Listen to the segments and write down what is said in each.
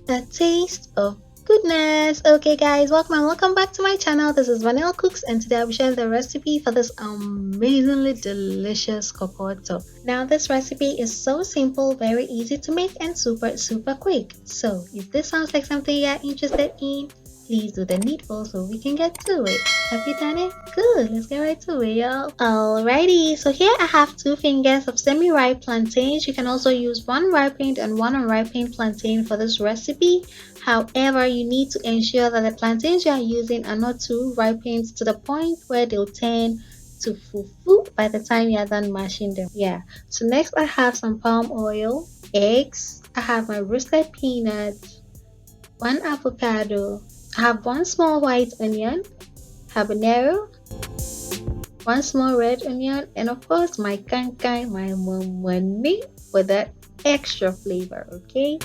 A taste of goodness. Okay guys, welcome back to my channel. This is Vanilla Cooks, and today I'll be sharing the recipe for this amazingly delicious cocoto. Now this recipe is so simple, very easy to make, and super quick. So if this sounds like something you're interested in, please do the needful so we can get to it. Have you done it? Good, let's get right to it, y'all. Alrighty, so here I have 2 fingers of semi-ripe plantains. You can also use one ripened and one unripened plantain for this recipe. However, you need to ensure that the plantains you are using are not too ripened to the point where they'll turn to fufu by the time you are done mashing them. Yeah, so next I have some palm oil, eggs, I have my roasted peanuts, one avocado, I have one small white onion, habanero, one small red onion, and of course my kankai, my money for that extra flavor, okay?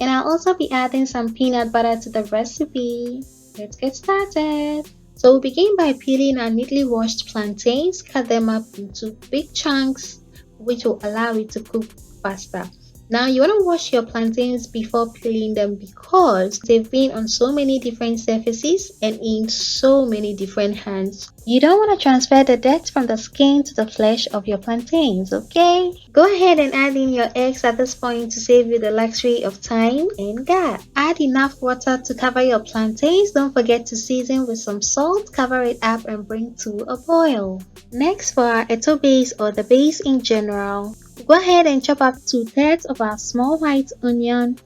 And I'll also be adding some peanut butter to the recipe. Let's get started. So we'll begin by peeling our neatly washed plantains, cut them up into big chunks, which will allow it to cook faster. Now you want to wash your plantains before peeling them because they've been on so many different surfaces and in so many different hands. You don't want to transfer the dirt from the skin to the flesh of your plantains, okay? Go ahead and add in your eggs at this point to save you the luxury of time and gas. Add enough water to cover your plantains. Don't forget to season with some salt, cover it up and bring to a boil. Next, for our Etor base or the base in general, go ahead and chop up 2/3 of our small white onion,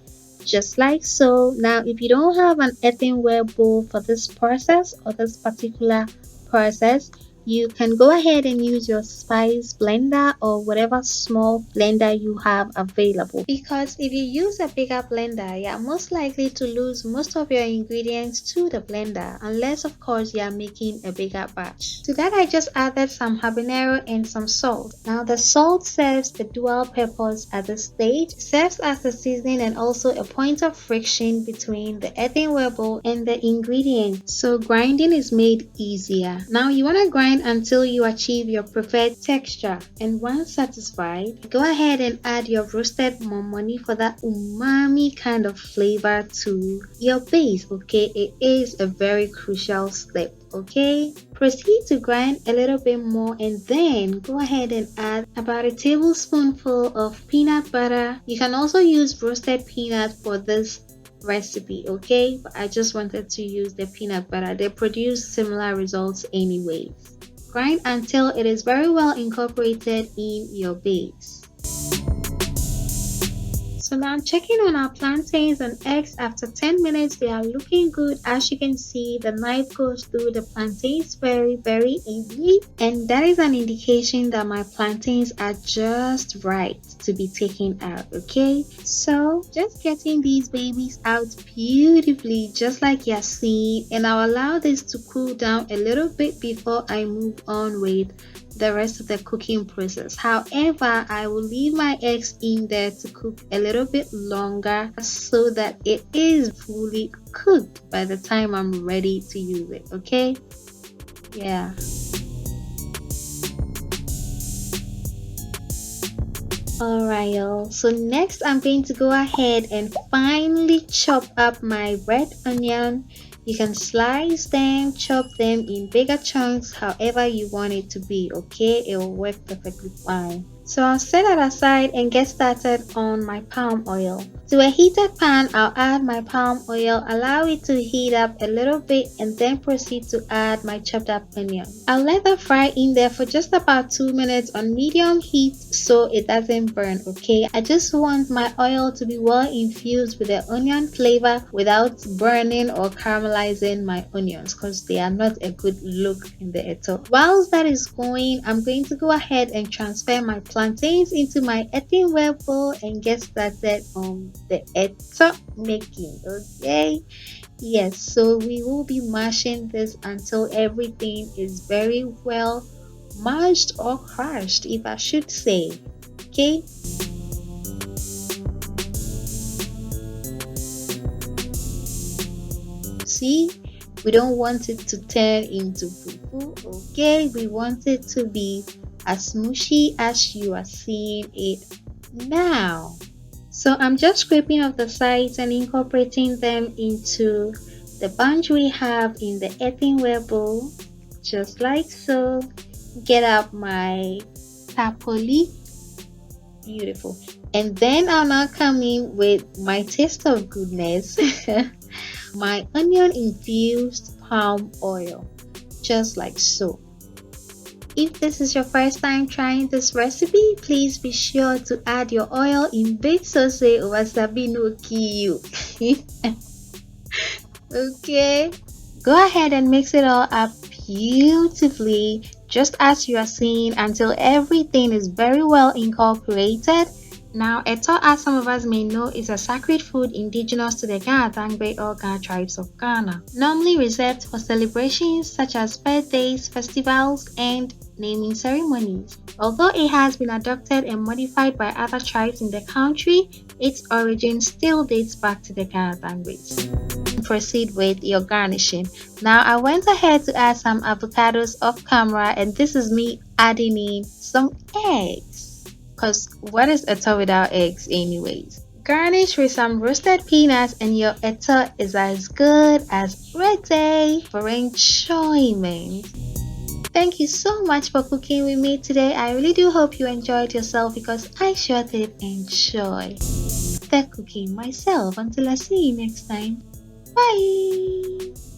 just like so. Now, if you don't have an earthenware bowl for this process or this particular process, you can go ahead and use your spice blender or whatever small blender you have available, because if you use a bigger blender, you're most likely to lose most of your ingredients to the blender, unless of course you are making a bigger batch. To that I just added some habanero and some salt. Now the salt serves a dual purpose at this stage. It serves as a seasoning and also a point of friction between the earthenware bowl and the ingredients, so grinding is made easier. Now you want to grind until you achieve your preferred texture, and once satisfied, go ahead and add your roasted momoni for that umami kind of flavor to your base, okay? It is a very crucial step, okay? Proceed to grind a little bit more and then go ahead and add about a tablespoonful of peanut butter. You can also use roasted peanut for this recipe, okay? But I just wanted to use the peanut butter. They produce similar results anyways. Grind until it is very well incorporated in your base. So now checking on our plantains and eggs after 10 minutes, they are looking good. As you can see, the knife goes through the plantains very easily, and that is an indication that my plantains are just right to be taken out, okay? So just getting these babies out beautifully, just like you're seeing, and I'll allow this to cool down a little bit before I move on with the rest of the cooking process. However, I will leave my eggs in there to cook a little bit longer so that it is fully cooked by the time I'm ready to use it, okay? Yeah. Alright y'all, so next I'm going to go ahead and finely chop up my red onion. You can slice them, chop them in bigger chunks, however you want it to be, okay? It will work perfectly fine. So I'll set that aside and get started on my palm oil. To a heated pan, I'll add my palm oil, allow it to heat up a little bit, and then proceed to add my chopped up onion. I'll let that fry in there for just about 2 minutes on medium heat so it doesn't burn, okay? I just want my oil to be well infused with the onion flavor without burning or caramelizing my onions, because they are not a good look in the Etor. Whilst that is going, I'm going to go ahead and transfer my plantains into my earthenware bowl and get started on the Etor making, okay? Yes, so we will be mashing this until everything is very well mashed or crushed, if I should say, okay? See, we don't want it to turn into fufu, okay? We want it to be as mushy as you are seeing it now. So I'm just scraping off the sides and incorporating them into the bunch we have in the earthenware bowl, just like so. Get out my tapoli, beautiful. And then I'll now come in with my taste of goodness, my onion infused palm oil, just like so. If this is your first time trying this recipe, please be sure to add your oil in big so say wasabi no kill you. Okay, go ahead and mix it all up beautifully, just as you are seeing, until everything is very well incorporated. Now, Etor, as some of us may know, is a sacred food indigenous to the Ga Dangbe or Ga tribes of Ghana, normally reserved for celebrations such as birthdays, festivals, and naming ceremonies. Although it has been adopted and modified by other tribes in the country, its origin still dates back to the Ga Dangbes. Proceed with your garnishing. Now I went ahead to add some avocados off camera, and this is me adding in some eggs. Cause what is etor without eggs anyways? Garnish with some roasted peanuts and your etor is as good as ready for enjoyment. Thank you so much for cooking with me today. I really do hope you enjoyed yourself because I sure did enjoy the cooking myself. Until I see you next time. Bye!